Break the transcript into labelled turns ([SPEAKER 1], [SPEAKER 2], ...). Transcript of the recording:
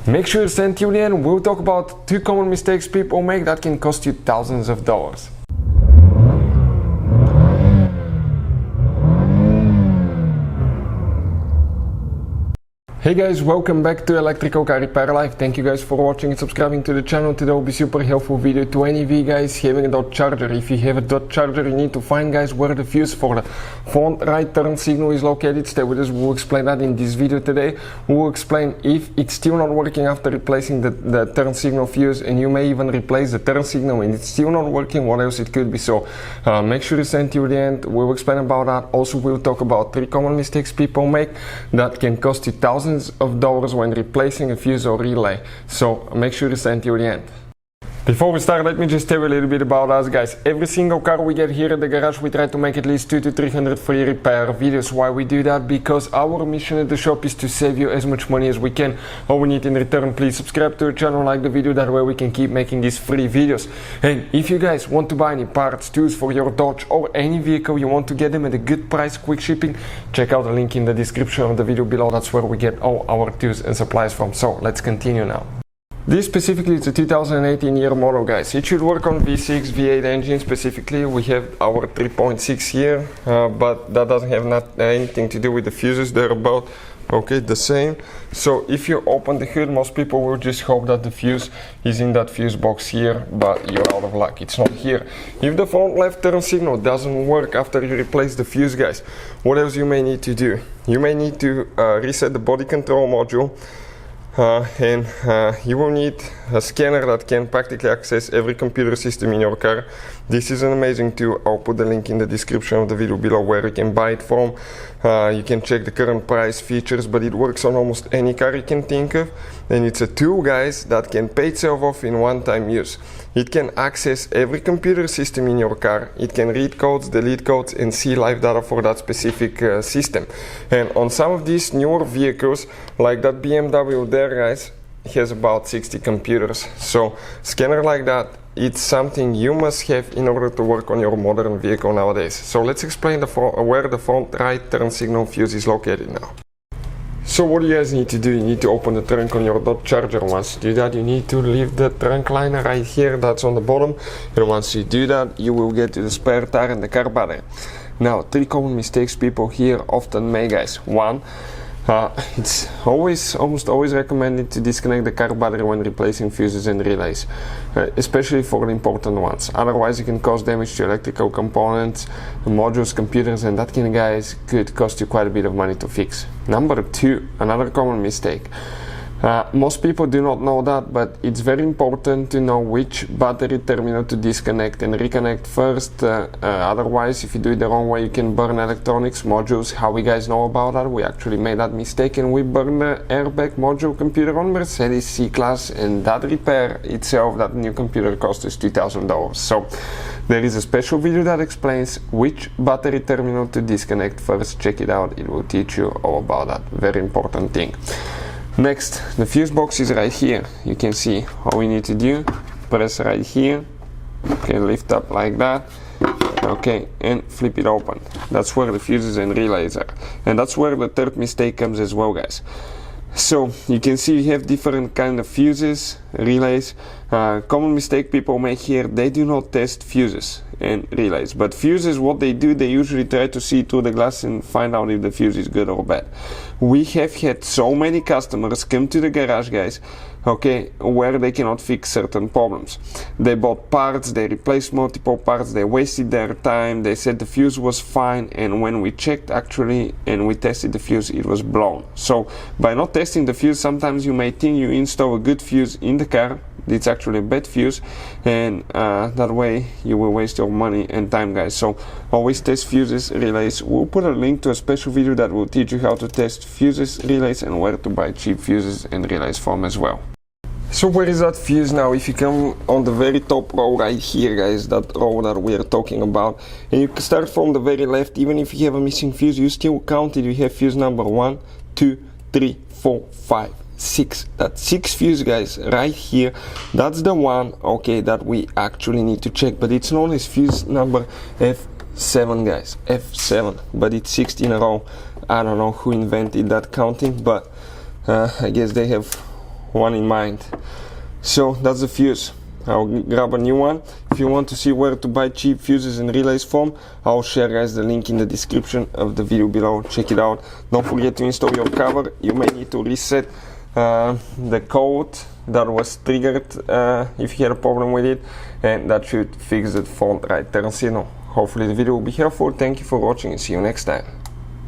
[SPEAKER 1] Make sure you stay till the end. We'll talk about 2 common mistakes people make that can cost you thousands of dollars. Hey guys, welcome back to Electrical Car Repair Live. Thank you guys for watching and subscribing to the channel. Today will be super helpful video to any of you guys having a dot charger. If you have a dot charger, you need to find guys where the fuse for the front right turn signal is located. Stay with us, we'll explain that in this video today. We'll explain if it's still not working after replacing the turn signal fuse, and you may even replace the turn signal and it's still not working, what else it could be. So make sure you stay till the end. We'll explain about that. Also, we'll talk about 3 common mistakes people make that can cost you thousands of dollars when replacing a fuse or relay. So make sure you stay until the end. Before we start, let me just tell you a little bit about us guys. Every single car we get here at the garage, we try to make at least 200 to 300 free repair videos. Why we do that? Because our mission at the shop is to save you as much money as we can. All we need in return, please subscribe to the channel, like the video, that way we can keep making these free videos. And if you guys want to buy any parts, tools for your Dodge or any vehicle, you want to get them at a good price, quick shipping, check out the link in the description of the video below. That's where we get all our tools and supplies from. So let's continue now. This specifically is a 2018 year model guys. It should work on V6, V8 engine specifically. We have our 3.6 here, but that doesn't have anything to do with the fuses. They're about the same. So if you open the hood, most people will just hope that the fuse is in that fuse box here, but you're out of luck, it's not here. If the front left turn signal doesn't work after you replace the fuse guys, what else you may need to do? You may need to reset the body control module. And you will need a scanner that can practically access every computer system in your car. This is an amazing tool. I'll put the link in the description of the video below where you can buy it from. You can check the current price, features, but it works on almost any car you can think of. And it's a tool guys that can pay itself off in one-time use. It can access every computer system in your car. It can read codes, delete codes, and see live data for that specific system. And on some of these newer vehicles, like that BMW there guys, has about 60 computers. So scanner like that, it's something you must have in order to work on your modern vehicle nowadays. So let's explain where the front right turn signal fuse is located now. So what do you guys need to do? You need to open the trunk on your dot charger. Once you do that, you need to leave the trunk liner right here, that's on the bottom. And once you do that, you will get to the spare tire and the car battery. Now, 3 common mistakes people here often make guys. 1, it's almost always recommended to disconnect the car battery when replacing fuses and relays, especially for the important ones. Otherwise you can cause damage to electrical components, modules, computers, and that can guys could cost you quite a bit of money to fix. Number 2, another common mistake. Most people do not know that, but it's very important to know which battery terminal to disconnect and reconnect first. Otherwise, if you do it the wrong way, you can burn electronics, modules. How we guys know about that? We actually made that mistake and we burned the airbag module computer on Mercedes C-Class, and that repair itself, that new computer cost us $2,000. So there is a special video that explains which battery terminal to disconnect first. Check it out, it will teach you all about that. Very important thing. Next, the fuse box is right here. You can see all we need to do, press right here, okay, lift up like that, okay, and flip it open. That's where the fuses and relays are. And that's where the third mistake comes as well guys. So you can see you have different kind of fuses, relays. Common mistake people make here, they do not test fuses and relays. But fuses, what they do, they usually try to see through the glass and find out if the fuse is good or bad. We have had so many customers come to the garage guys, okay, where they cannot fix certain problems. They bought parts, they replaced multiple parts, they wasted their time, they said the fuse was fine, and when we checked actually and we tested the fuse, it was blown. So by not testing the fuse, sometimes you may think you install a good fuse in the car, it's actually a bad fuse, and that way you will waste your money and time guys. So always test fuses, relays. We'll put a link to a special video that will teach you how to test fuses, relays, and where to buy cheap fuses and relays from as well. So where is that fuse now? If you come on the very top row right here guys, that row that we are talking about, and you start from the very left, even if you have a missing fuse, you still count it. You have fuse number 1, 2, 3, 4, 5, 6. That's 6 fuse guys right here. That's the one, okay, that we actually need to check, but it's known as fuse number F7 guys, F7, but it's 6 in a row. I don't know who invented that counting, but I guess they have one in mind. So that's the fuse. I'll grab a new one. If you want to see where to buy cheap fuses in relays foam, I'll share guys the link in the description of the video below. Check it out. Don't forget to install your cover. You may need to reset the code that was triggered if you had a problem with it, and that should fix the fault right there. So, hopefully the video will be helpful. Thank you for watching and see you next time.